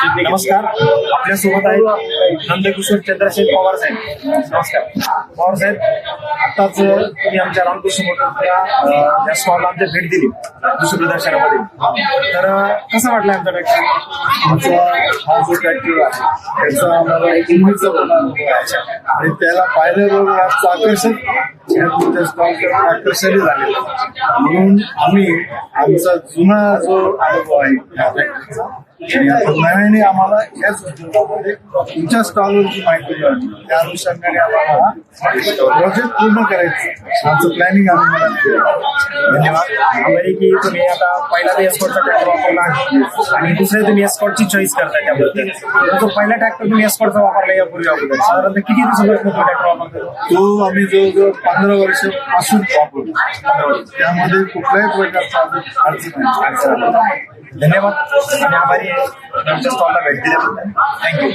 नमस्कार. आपल्यासोबत आहेत नंदकिशोर चंद्रशेखर पवार साहेब. नमस्कार पवार साहेब. आताच तुम्ही आमच्या रामकृष्ण मोटरच्या या स्टॉलला आमच्या भेट दिली कृषी प्रदर्शनामध्ये. तर कसं वाटलं आमचा ट्रॅक्टर? आमचा हा जो ट्रॅक्टर आहे त्याचा आम्हाला एक इंग्लिशचा अनुभव आहे आणि त्याला पाहिल्याबरोबर आमचं आकर्षण झालेलं म्हणून आम्ही आमचा जुना जो अनुभव आहे या ट्रॅक्टरचा आणि आता नव्याने आम्हाला याच उद्योगामध्ये तुमच्या स्टॉलवरची माहिती मिळाली. त्या अनुषंगाने आम्हाला प्रोजेक्ट पूर्ण करायचं आमचं प्लॅनिंग आम्ही धन्यवाद. आभारी की तुम्ही आता पहिला एस्कॉर्टचा ट्रॅक्टर वापरला आणि दुसरे तुम्ही एस्कॉर्टची चॉईस करताय. त्याबद्दल जो पहिला ट्रॅक्टर तुम्ही एस्कॉर्टचा वापरला यापूर्वी अगोदर साधारणतः किती दिवसापासून ट्रॅक्टर वापरतो? तो आम्ही जवळजवळ 15 वर्षापासून वापरतो. त्यामध्ये कुठल्याही प्रकारचा अडचण नाही. धन्यवाद आणि आभारी आहे आमच्या स्टॉलला भेट दिल्याबद्दल. थँक्यू.